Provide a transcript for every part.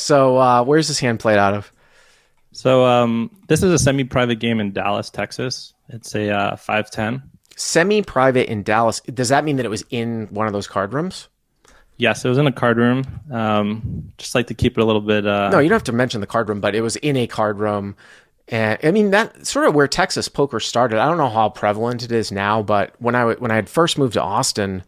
So where's this hand played out of? So this is a semi-private game in Dallas, Texas. It's a 5-10. Semi-private in Dallas. Does that mean that it was in one of those card rooms? Yes, it was in a card room. Just like to keep it a little bit. No, you don't have to mention the card room, but it was in a card room. And I mean, that's sort of where Texas poker started. I don't know how prevalent it is now, but when I had first moved to Austin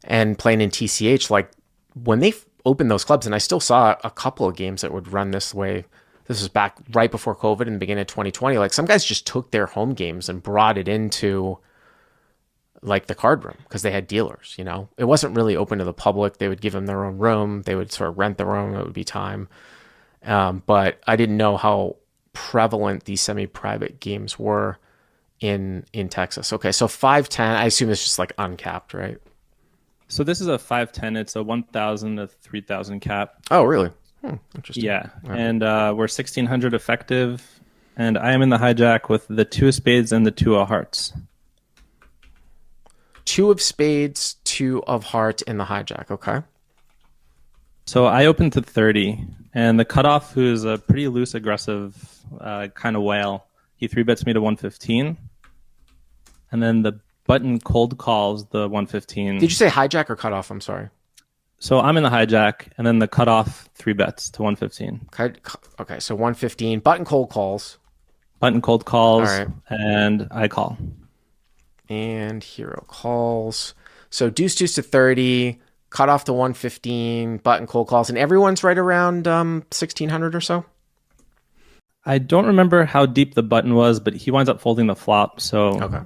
and playing in TCH, like when they opened those clubs, and I still saw a couple of games that would run this way. This was back right before COVID in the beginning of 2020. Like some guys just took their home games and brought it into like the card room because they had dealers, you know. It wasn't really open to the public. They would give them their own room. They would sort of rent the room. It would be time. But I didn't know how prevalent these semi-private games were in Texas. Okay, so 510, I assume it's just like uncapped, right? So this is a 5-10. It's a 1,000 to 3,000 cap. Oh, really? Interesting. Yeah, Right. and we're 1,600 effective, and I am in the hijack with the 2 of spades and the 2 of hearts. 2 of spades, 2 of hearts in the hijack. Okay. So I open to 30, and the cutoff, who is a pretty loose, aggressive kind of whale, he 3-bets me to 115, and then the button cold calls the 115. Did you say hijack or cutoff? I'm sorry. So I'm in the hijack, and then the cutoff 3-bets to 115. Okay, so 115. Button cold calls. Button cold calls, All right. and I call. And hero calls. So deuce to 30, cutoff to 115, button cold calls, and everyone's right around 1,600 or so. I don't remember how deep the button was, but he winds up folding the flop. So Okay.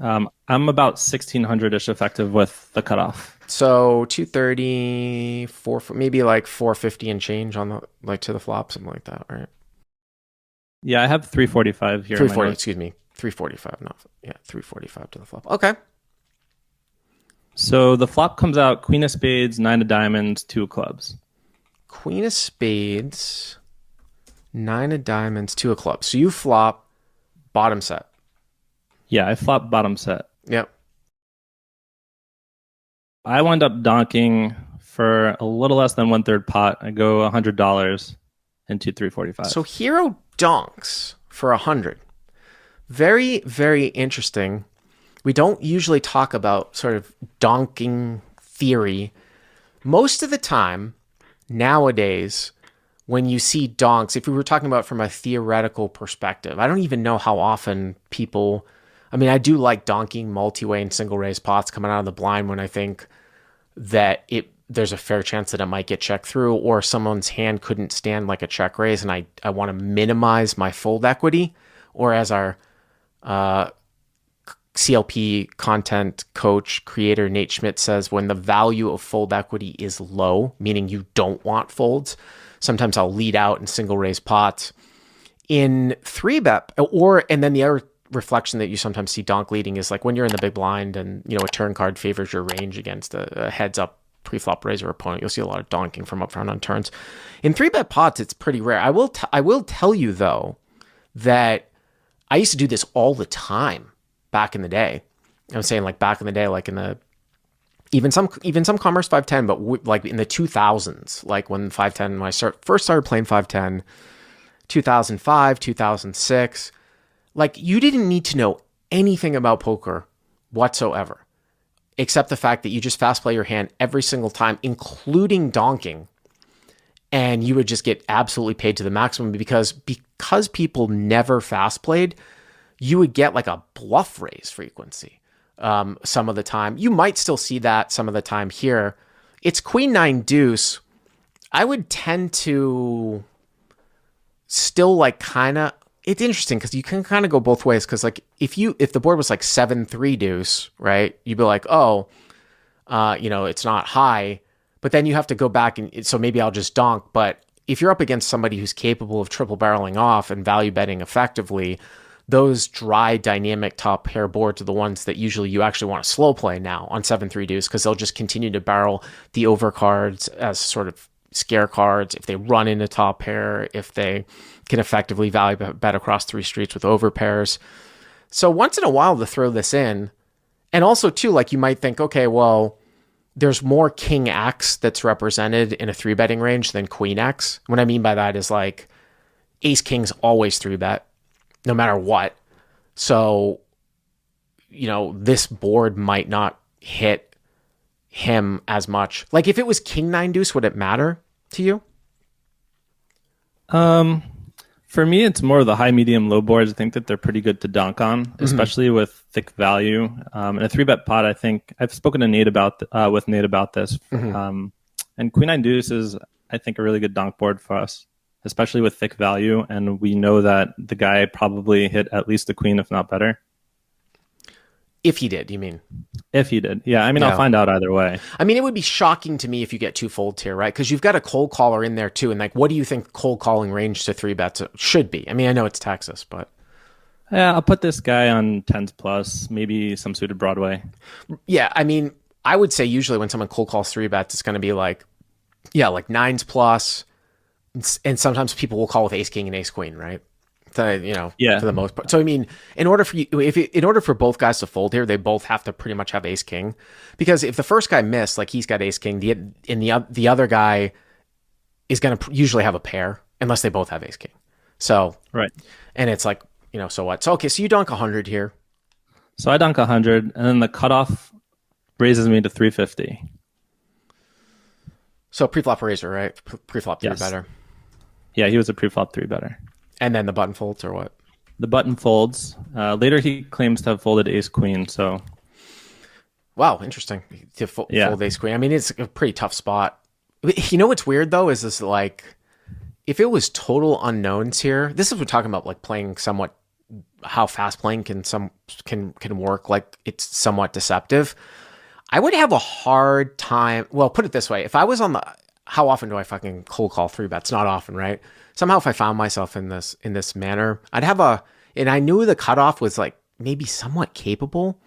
I'm about 1,600-ish effective with the cutoff. So 230, maybe like 450 and change on the like to the flop, something like that, right? Yeah, I have 345 here. 340, excuse me. 345, no. Yeah, 345 to the flop. Okay. So the flop comes out queen of spades, 9 of diamonds, 2 of clubs. Queen of spades, 9 of diamonds, 2 of clubs. So you flop bottom set. Yeah, I flop bottom set. Yep. I wind up donking for a little less than 1/3 pot. I go $100 into 345. So hero donks for 100. Very, very interesting. We don't usually talk about sort of donking theory. Most of the time, nowadays, when you see donks, if we were talking about from a theoretical perspective, I don't even know how often people, I mean, I do like donking multi-way and single raise pots coming out of the blind when I think that there's a fair chance that it might get checked through or someone's hand couldn't stand like a check raise and I want to minimize my fold equity, or as our CLP content coach creator Nate Schmidt says, when the value of fold equity is low, meaning you don't want folds, sometimes I'll lead out in single raise pots in 3-bet, and then the other reflection that you sometimes see donk leading is like when you're in the big blind and you know a turn card favors your range against a heads up pre-flop raiser opponent, you'll see a lot of donking from up front on turns. In 3-bet pots, it's pretty rare. I will tell you though that I used to do this all the time back in the day. I'm saying like back in the day, like in the even some Commerce 510, but like in the 2000s, like when 510 when I first started playing 510, 2005, 2006, like you didn't need to know anything about poker whatsoever, except the fact that you just fast play your hand every single time, including donking, and you would just get absolutely paid to the maximum because people never fast played, you would get like a bluff raise frequency. Some of the time, you might still see that some of the time here. It's queen 9 deuce. I would tend to still like kind of, it's interesting because you can kind of go both ways. Because like if the board was like 7-3 deuce, right? You'd be like, oh, it's not high. But then you have to go back and so maybe I'll just donk. But if you're up against somebody who's capable of triple barreling off and value betting effectively, those dry dynamic top pair boards are the ones that usually you actually want to slow play now on 7-3 deuce because they'll just continue to barrel the overcards as sort of scare cards if they run into top pair, if they can effectively value bet across 3 streets with over pairs. So once in a while to throw this in, and also too, like you might think, okay, well, there's more king X that's represented in a 3-betting range than queen X. What I mean by that is like ace king's always 3-bet no matter what. So, this board might not hit him as much. Like if it was king 9 deuce, would it matter to you? For me, it's more of the high, medium, low boards. I think that they're pretty good to donk on, especially with thick value. In a 3-bet pot, I think I've spoken to Nate about with Nate about this. And queen 9 deuce is, I think, a really good donk board for us, especially with thick value. And we know that the guy probably hit at least the queen, if not better. If he did, you mean? If he did. Yeah, I mean, I'll find out either way. I mean, it would be shocking to me if you get 2 folds here, right? Because you've got a cold caller in there too. And like, what do you think cold calling range to 3-bets should be? I mean, I know it's Texas, but... Yeah, I'll put this guy on 10s plus, maybe some suited Broadway. Yeah, I mean, I would say usually when someone cold calls 3-bets, it's going to be like 9s plus. And sometimes people will call with ace king and ace queen, right? For the most part. So I mean, in order for both guys to fold here, they both have to pretty much have ace king, because if the first guy missed, like he's got ace king, the other guy is going to usually have a pair unless they both have ace king. So right, and it's like so what? So okay, so you donk 100 here. So I donk 100, and then the cutoff raises me to 350. So preflop raiser, right? Preflop 3-better. Yeah, he was a preflop 3-better. And then the button folds or what? The button folds. Later, he claims to have folded ace queen. So, wow, interesting. To fold ace queen. I mean, it's a pretty tough spot. You know what's weird though is this, like, if it was total unknowns here. This is what we're talking about, like playing somewhat, how fast playing can work. Like it's somewhat deceptive. I would have a hard time. Well, put it this way: if I was on the, how often do I fucking cold call 3-bets? Not often, right? Somehow if I found myself in this manner, I'd have and I knew the cutoff was like maybe somewhat capable.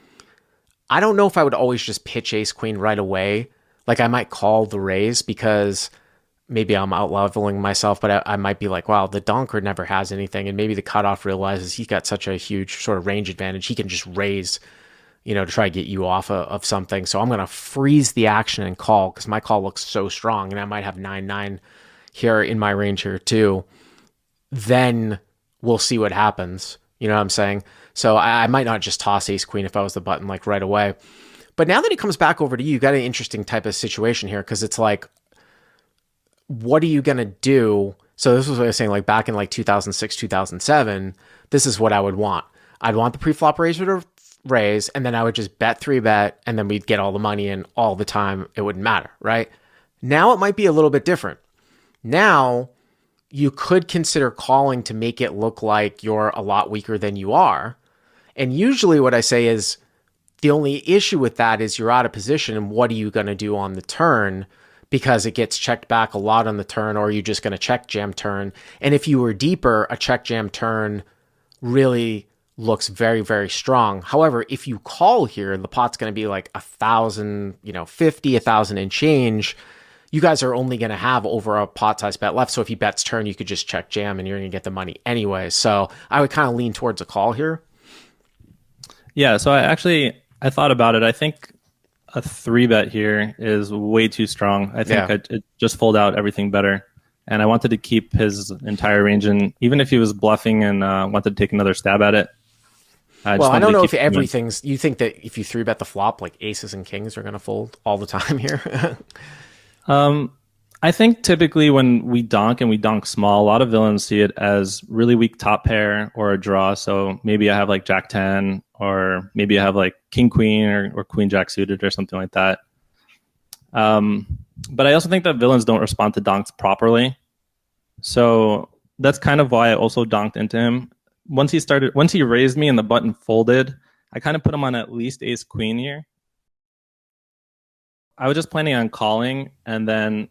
I don't know if I would always just pitch ace queen right away. Like I might call the raise because maybe I'm out leveling myself, but I might be like, wow, the donker never has anything. And maybe the cutoff realizes he's got such a huge sort of range advantage. He can just raise, to try to get you off of something. So I'm going to freeze the action and call because my call looks so strong. And I might have 9-9 here in my range here too. Then we'll see what happens. You know what I'm saying? So I might not just toss ace queen if I was the button like right away. But now that he comes back over to you got an interesting type of situation here, because it's like, what are you going to do? So this was what I was saying, like back in like 2006, 2007, this is what I would want. I'd want the preflop raiser to raise, and then I would just bet 3-bet, and then we'd get all the money in all the time. It wouldn't matter, right? Now it might be a little bit different. Now you could consider calling to make it look like you're a lot weaker than you are. And usually what I say is the only issue with that is you're out of position, and what are you going to do on the turn? Because it gets checked back a lot on the turn, or are you just going to check jam turn? And if you were deeper, a check jam turn really looks very, very strong. However, if you call here, the pot's going to be like 1,000, 50, 1,000 and change. You guys are only going to have over a pot size bet left. So if he bets turn, you could just check jam and you're going to get the money anyway. So I would kind of lean towards a call here. Yeah. So I thought about it. I think a 3-bet here is way too strong. I think I'd just fold out everything better. And I wanted to keep his entire range in, even if he was bluffing and wanted to take another stab at it. I don't know if everything's... You think that if you 3-bet the flop, like aces and kings are going to fold all the time here? I think typically when we donk and we donk small, a lot of villains see it as really weak top pair or a draw. So maybe I have like Jack 10, or maybe I have like King Queen or Queen Jack suited or something like that. But I also think that villains don't respond to donks properly. So that's kind of why I also donked into him. Once he raised me and the button folded, I kind of put him on at least ace queen here. I was just planning on calling, and then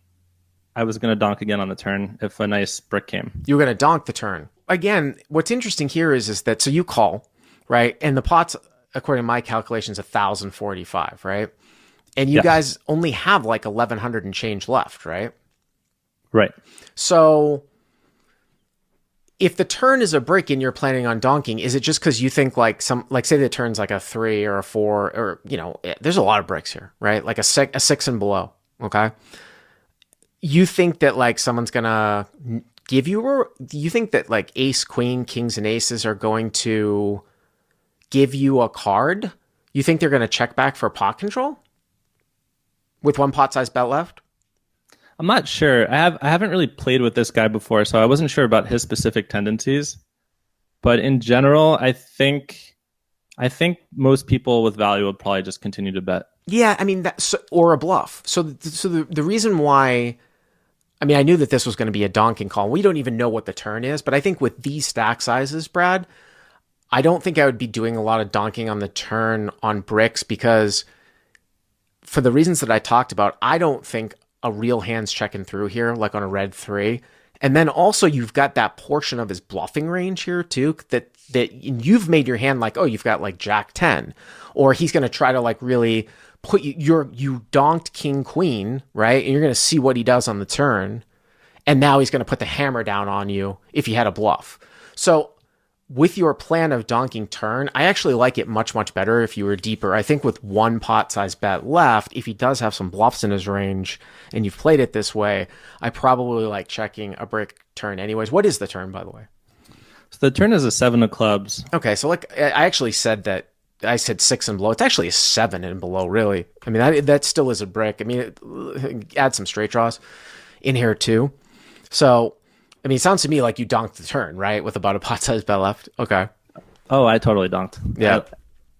I was going to donk again on the turn if a nice brick came. You were going to donk the turn. Again, what's interesting here is that, so you call, right? And the pot's, according to my calculations, 1,045, right? And you guys only have like 1,100 and change left, right? Right. So if the turn is a brick and you're planning on donking, is it just because you think like say the turn's like a 3 or a 4, or, there's a lot of bricks here, right? Like a 6 and below. Okay. You think that like someone's going to give you, or do you think that like ace, queen, kings, and aces are going to give you a card? You think they're going to check back for pot control with one pot size bet left? I'm not sure. I haven't really played with this guy before, so I wasn't sure about his specific tendencies. But in general, I think most people with value will probably just continue to bet. Yeah, I mean, or a bluff. So the reason why, I mean, I knew that this was going to be a donking call. We don't even know what the turn is, but I think with these stack sizes, Brad, I don't think I would be doing a lot of donking on the turn on bricks, because for the reasons that I talked about, I don't think a real hand's checking through here, like on a red 3. And then also you've got that portion of his bluffing range here too, that you've made your hand like, oh, you've got like Jack 10, or he's going to try to like really put you donked king queen, right? And you're going to see what he does on the turn. And now he's going to put the hammer down on you if you had a bluff. So with your plan of donking turn, I actually like it much, much better if you were deeper. I think with one pot size bet left, if he does have some bluffs in his range and you've played it this way, I probably like checking a brick turn anyways. What is the turn, by the way? So the turn is a 7 of clubs. Okay, so like I actually said that, I said 6 and below. It's actually a 7 and below, really. I mean, that still is a brick. I mean, add some straight draws in here too. So, I mean, it sounds to me like you donked the turn, right? With about a pot size bet left. Okay. Oh, I totally donked. Yeah.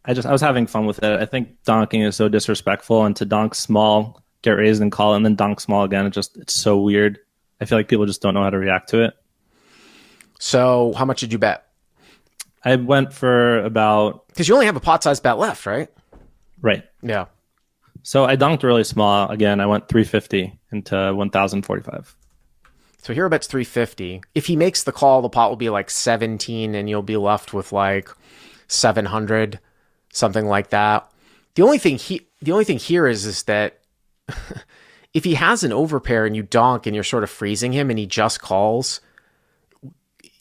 I was having fun with it. I think donking is so disrespectful, and to donk small, get raised and call, and then donk small again, it's so weird. I feel like people just don't know how to react to it. So how much did you bet? I went for about... Because you only have a pot size bet left, right? Right. Yeah. So I donked really small. Again, I went 350 into 1,045. So here bet's 350. If he makes the call, the pot will be like 17 and you'll be left with like 700, something like that. The only thing here is that if he has an overpair and you donk and you're sort of freezing him and he just calls,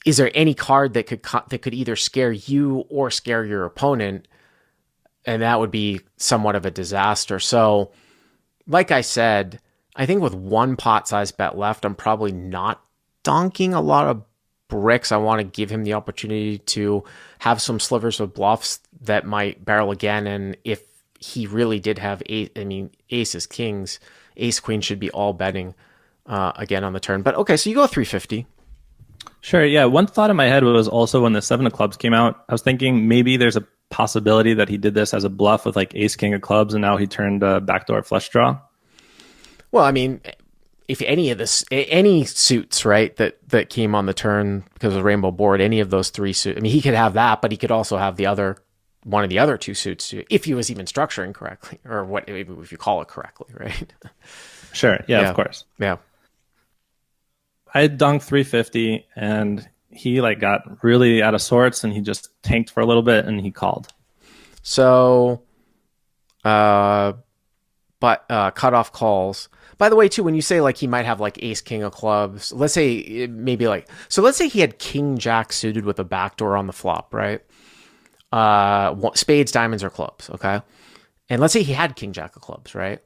is there any card that could either scare you or scare your opponent? And that would be somewhat of a disaster. So, like I said, I think with one pot size bet left, I'm probably not donking a lot of bricks. I want to give him the opportunity to have some slivers of bluffs that might barrel again. And if he really did have aces, kings, ace, queen should be all betting again on the turn. But okay, so you go 350. Sure, yeah. One thought in my head was also when the 7 of clubs came out, I was thinking maybe there's a possibility that he did this as a bluff with like ace, king of clubs, and now he turned a backdoor flush draw. Well, I mean, if any suits, right, that came on the turn because of rainbow board, any of those 3 suits, I mean, he could have that, but he could also have one of the other 2 suits too, if he was even structuring correctly, or what if you call it correctly, right? Sure, yeah, of course. Yeah. I dunked 350 and he like got really out of sorts and he just tanked for a little bit and he called. So, but cutoff calls. By the way, too, when you say like he might have like ace, king of clubs, let's say maybe like, so let's say he had king, jack suited with a backdoor on the flop, right? Spades, diamonds, or clubs, okay? And let's say he had king, jack of clubs, right?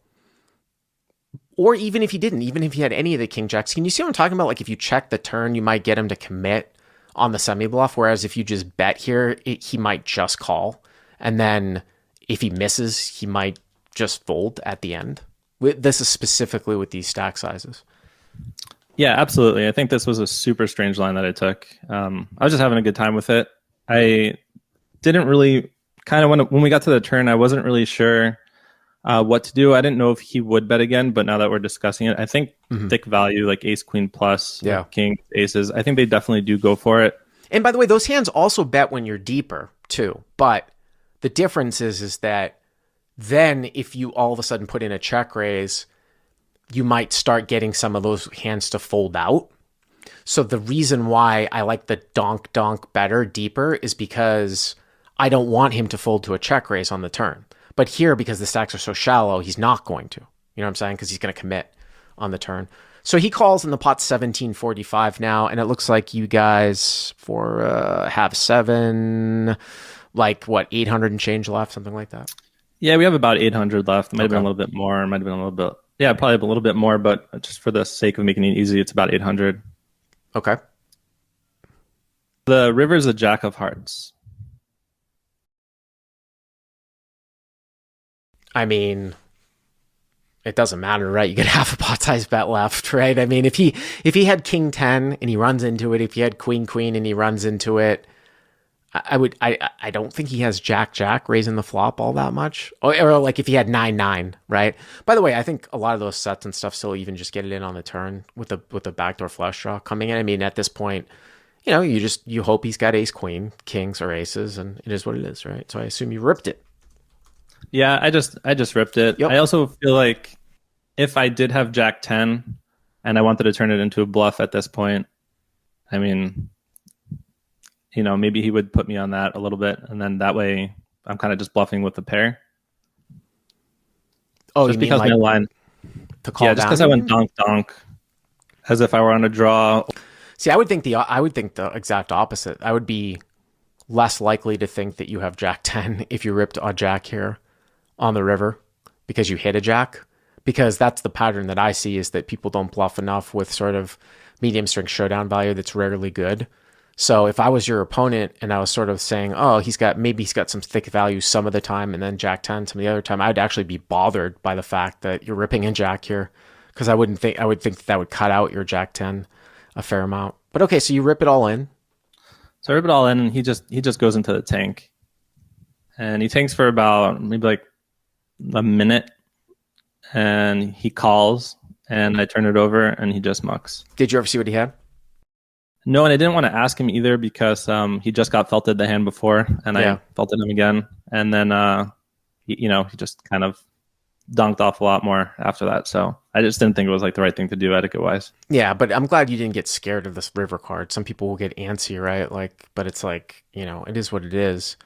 Or even if he didn't, even if he had any of the king jacks, can you see what I'm talking about? Like if you check the turn, you might get him to commit on the semi bluff. Whereas if you just bet here, he might just call. And then if he misses, he might just fold at the end. This is specifically with these stack sizes. Yeah, absolutely. I think this was a super strange line that I took. I was just having a good time with it. I didn't really when we got to the turn, I wasn't really sure what to do. I didn't know if he would bet again, but now that we're discussing it, I think thick value like ace, queen plus, king, aces, I think they definitely do go for it. And by the way, those hands also bet when you're deeper too. But the difference is that then if you all of a sudden put in a check raise, you might start getting some of those hands to fold out. So the reason why I like the donk better deeper is because I don't want him to fold to a check raise on the turn. But here, because the stacks are so shallow, he's not going to. You know what I'm saying? Because he's going to commit on the turn. So he calls and the pot's 1745 now, and it looks like you guys have seven, like what, 800 and change left, something like that. Yeah, we have about 800 left. It might have been a Okay. little bit more. It might have been a little bit. Yeah, probably a little bit more, but just for the sake of making it easy, it's about 800. Okay. The river's a jack of hearts. I mean, it doesn't matter, right? You get half a pot size bet left, right? I mean, if he had king 10 and he runs into it, if he had queen queen and he runs into it, I don't think he has jack jack raising the flop all that much. Or like if he had 9-9, right? By the way, I think a lot of those sets and stuff still even just get it in on the turn with the backdoor flush draw coming in. I mean, at this point, you hope he's got ace queen, kings or aces, and it is what it is, right? So I assume you ripped it. Yeah, I just ripped it. Yep. I also feel like if I did have Jack 10 and I wanted to turn it into a bluff at this point, I mean, maybe he would put me on that a little bit, and then that way I'm kind of just bluffing with the pair. Oh, Just you mean because like my line, to call yeah, just down? because I went donk donk, as if I were on a draw. See, I would think the exact opposite. I would be less likely to think that you have Jack 10 if you ripped a Jack here on the river because you hit a Jack. Because that's the pattern that I see, is that people don't bluff enough with sort of medium strength showdown value that's rarely good. So if I was your opponent and I was sort of saying, oh, maybe he's got some thick value some of the time and then Jack 10 some of the other time, I'd actually be bothered by the fact that you're ripping in Jack here, because I would think that would cut out your Jack 10 a fair amount. But okay, so you rip it all in. So I rip it all in, and he just goes into the tank, and he tanks for about maybe like a minute, and he calls, and I turn it over, and he just mucks. Did you ever see what he had? No, and I didn't want to ask him either because he just got felted the hand before, and Yeah. I felted him again, and then he just kind of dunked off a lot more after that. So I just didn't think it was like the right thing to do etiquette wise. Yeah, but I'm glad you didn't get scared of this river card. Some people will get antsy, right? But it's like, it is what it is.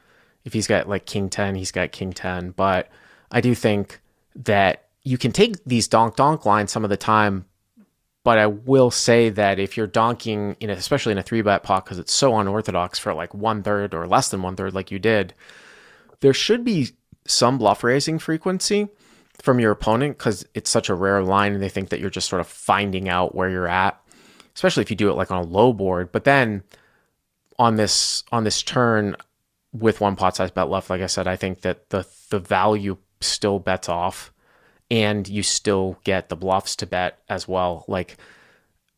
If he's got like king 10, he's got king 10. But I do think that you can take these donk donk lines some of the time. But I will say that if you're donking, especially in a 3-bet pot, because it's so unorthodox for like 1/3 or less than 1/3, like you did, there should be some bluff raising frequency from your opponent, because it's such a rare line and they think that you're just sort of finding out where you're at, especially if you do it like on a low board. But then on this turn with one pot size bet left, like I said, I think that the value still bets off and you still get the bluffs to bet as well. Like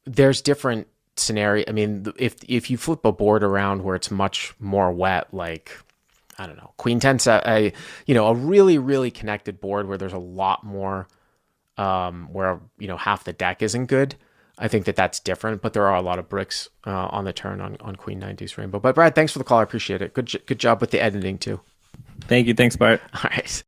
there's different scenario. I mean, if you flip a board around where it's much more wet, like I don't know, Queen 10, a really, really connected board where there's a lot more, where, half the deck isn't good. I think that that's different, but there are a lot of bricks on the turn on Queen 9 Deuce Rainbow. But Brad, thanks for the call. I appreciate it. Good job with the editing too. Thank you. Thanks, Bart. All right.